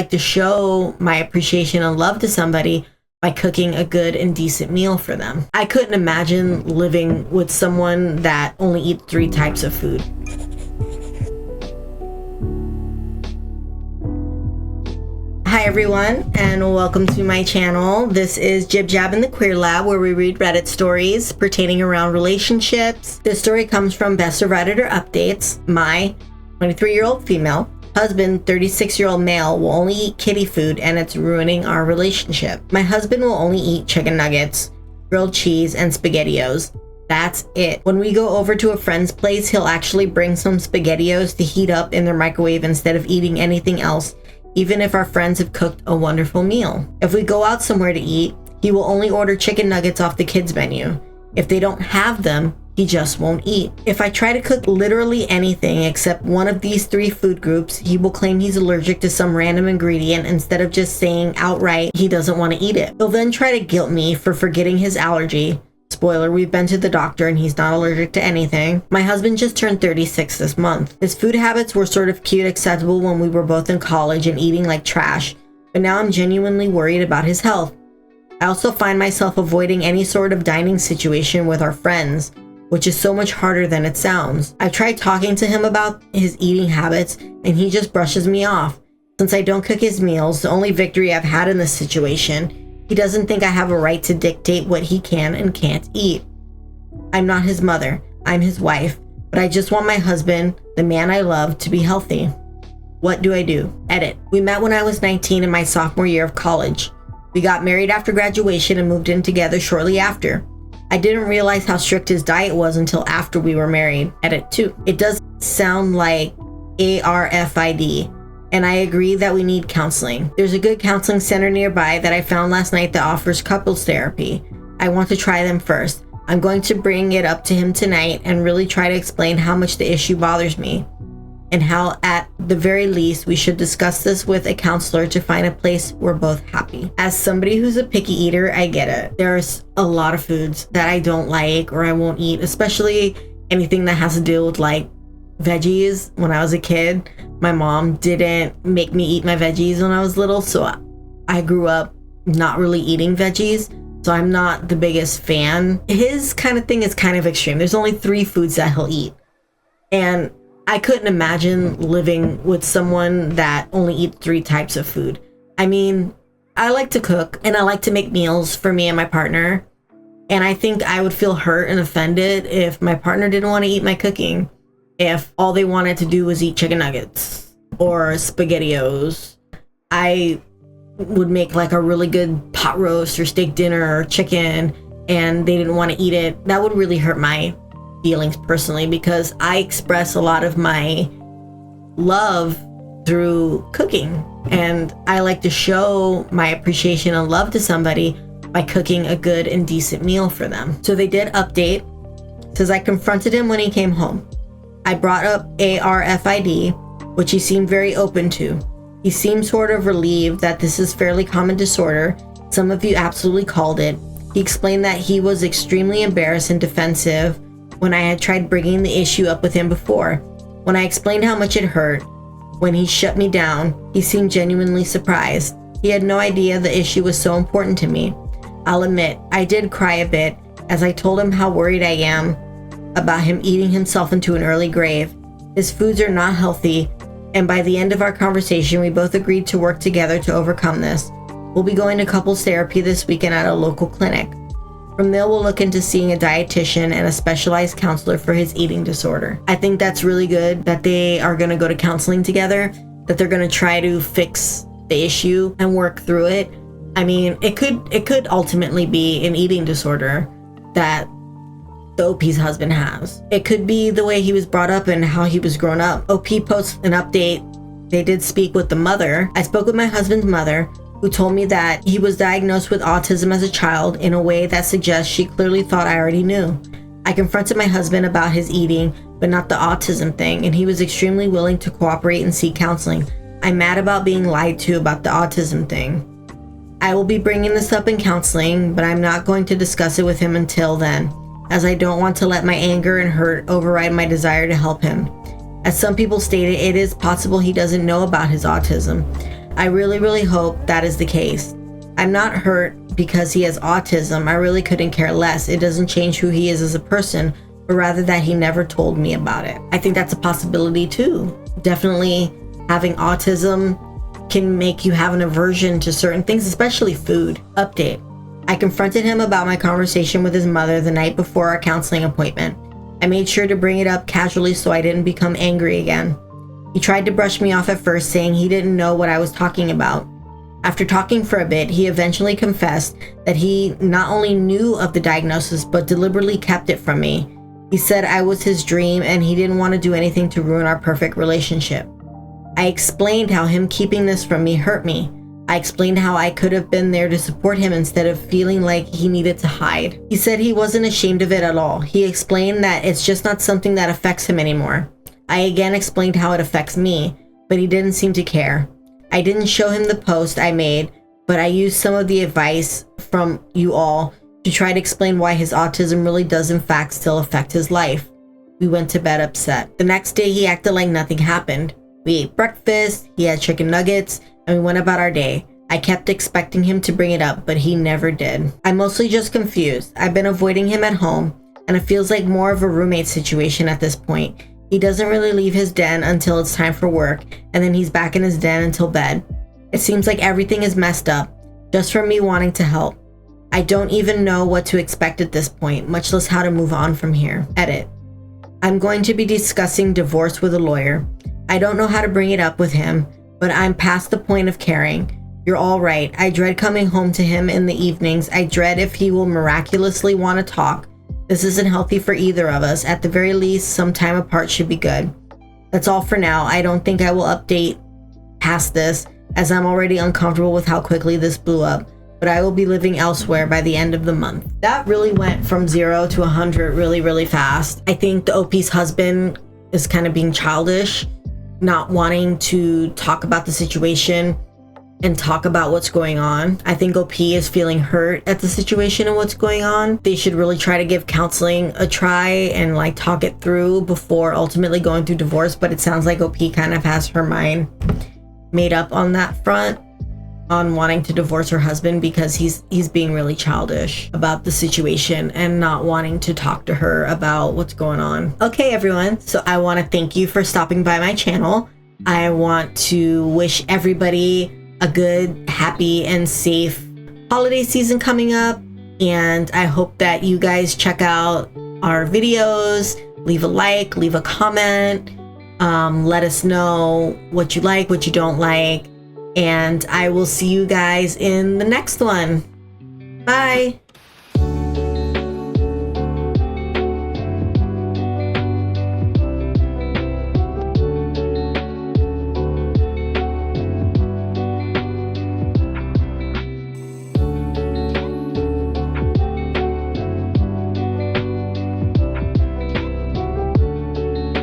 like to show my appreciation and love to somebody by cooking a good and decent meal for them. I couldn't imagine living with someone that only eats 3 types of food. Hi everyone, and welcome to my channel. This is Jib Jab in the Queer Lab, where we read Reddit stories pertaining around relationships. This story comes from Best of Redditor Updates. My 23-year-old female husband, 36-year-old male, will only eat kiddie food and it's ruining our relationship. My husband will only eat chicken nuggets, grilled cheese, and SpaghettiOs. That's it. When we go over to a friend's place, he'll actually bring some SpaghettiOs to heat up in their microwave instead of eating anything else, even if our friends have cooked a wonderful meal. If we go out somewhere to eat, he will only order chicken nuggets off the kids' menu. If they don't have them, he just won't eat. If I try to cook literally anything except one of these 3 food groups, he will claim he's allergic to some random ingredient instead of just saying outright he doesn't want to eat it. He'll then try to guilt me for forgetting his allergy. Spoiler, we've been to the doctor and he's not allergic to anything. My husband just turned 36 this month. His food habits were sort of cute, acceptable when we were both in college and eating like trash, but now I'm genuinely worried about his health. I also find myself avoiding any sort of dining situation with our friends, which is so much harder than it sounds. I've tried talking to him about his eating habits and he just brushes me off. Since I don't cook his meals, the only victory I've had in this situation, he doesn't think I have a right to dictate what he can and can't eat. I'm not his mother, I'm his wife, but I just want my husband, the man I love, to be healthy. What do I do? Edit. We met when I was 19 in my sophomore year of college. We got married after graduation and moved in together shortly after. I didn't realize how strict his diet was until after we were married. Edit 2. It does sound like ARFID. And I agree that we need counseling. There's a good counseling center nearby that I found last night that offers couples therapy. I want to try them first. I'm going to bring it up to him tonight and really try to explain how much the issue bothers me and how at the very least we should discuss this with a counselor to find a place we're both happy. As somebody who's a picky eater, I get it. There's a lot of foods that I don't like or I won't eat, especially anything that has to do with like veggies. When I was a kid, my mom didn't make me eat my veggies when I was little, so I grew up not really eating veggies, so I'm not the biggest fan. His kind of thing is kind of extreme. There's only 3 foods that he'll eat, and I couldn't imagine living with someone that only eats 3 types of food. I mean, I like to cook and I like to make meals for me and my partner, and I think I would feel hurt and offended if my partner didn't want to eat my cooking. If all they wanted to do was eat chicken nuggets or SpaghettiOs. I would make like a really good pot roast or steak dinner or chicken and they didn't want to eat it. That would really hurt my feelings personally, because I express a lot of my love through cooking, and I like to show my appreciation and love to somebody by cooking a good and decent meal for them. So they did update. It says, I confronted him when he came home. I brought up ARFID, which he seemed very open to. He seemed sort of relieved that this is fairly common disorder. Some of you absolutely called it. He explained that he was extremely embarrassed and defensive when I had tried bringing the issue up with him before. When I explained how much it hurt, when he shut me down, he seemed genuinely surprised. He had no idea the issue was so important to me. I'll admit, I did cry a bit as I told him how worried I am about him eating himself into an early grave. His foods are not healthy, and by the end of our conversation, we both agreed to work together to overcome this. We'll be going to couples therapy this weekend at a local clinic. From there, we'll look into seeing a dietitian and a specialized counselor for his eating disorder. I think that's really good that they are going to go to counseling together, that they're going to try to fix the issue and work through it. I mean, it could ultimately be an eating disorder that the OP's husband has. It could be the way he was brought up and how he was grown up. OP posts an update. They did speak with the mother. I spoke with my husband's mother, who told me that he was diagnosed with autism as a child in a way that suggests she clearly thought I already knew. I confronted my husband about his eating, but not the autism thing, and he was extremely willing to cooperate and seek counseling. I'm mad about being lied to about the autism thing. I will be bringing this up in counseling, but I'm not going to discuss it with him until then, as I don't want to let my anger and hurt override my desire to help him. As some people stated, it is possible he doesn't know about his autism. I really hope that is the case. I'm not hurt because he has autism. I really couldn't care less. It doesn't change who he is as a person, but rather that he never told me about it. I think that's a possibility too. Definitely having autism can make you have an aversion to certain things, especially food. Update. I confronted him about my conversation with his mother the night before our counseling appointment. I made sure to bring it up casually so I didn't become angry again. He tried to brush me off at first, saying he didn't know what I was talking about. After talking for a bit, he eventually confessed that he not only knew of the diagnosis, but deliberately kept it from me. He said I was his dream and he didn't want to do anything to ruin our perfect relationship. I explained how him keeping this from me hurt me. I explained how I could have been there to support him instead of feeling like he needed to hide. He said he wasn't ashamed of it at all. He explained that it's just not something that affects him anymore. I again explained how it affects me, but he didn't seem to care. I didn't show him the post I made, but I used some of the advice from you all to try to explain why his autism really does in fact still affect his life. We went to bed upset. The next day he acted like nothing happened. We ate breakfast, he had chicken nuggets, and we went about our day. I kept expecting him to bring it up, but he never did. I'm mostly just confused. I've been avoiding him at home, and it feels like more of a roommate situation at this point. He doesn't really leave his den until it's time for work, and then he's back in his den until bed. It seems like everything is messed up, just from me wanting to help. I don't even know what to expect at this point, much less how to move on from here. Edit. I'm going to be discussing divorce with a lawyer. I don't know how to bring it up with him, but I'm past the point of caring. You're all right. I dread coming home to him in the evenings. I dread if he will miraculously want to talk. This isn't healthy for either of us. At the very least, some time apart should be good. That's all for now. I don't think I will update past this, as I'm already uncomfortable with how quickly this blew up, but I will be living elsewhere by the end of the month. That really went from 0 to 100 really fast. I think the OP's husband is kind of being childish, not wanting to talk about the situation and talk about what's going on. I think OP is feeling hurt at the situation and what's going on. They should really try to give counseling a try and like talk it through before ultimately going through divorce. But it sounds like OP kind of has her mind made up on that front, on wanting to divorce her husband, because he's being really childish about the situation and not wanting to talk to her about what's going on. Okay, everyone. So I want to thank you for stopping by my channel. I want to wish everybody a good, happy, and safe holiday season coming up. And I hope that you guys check out our videos, leave a like, leave a comment, let us know what you like, what you don't like. And I will see you guys in the next one. Bye.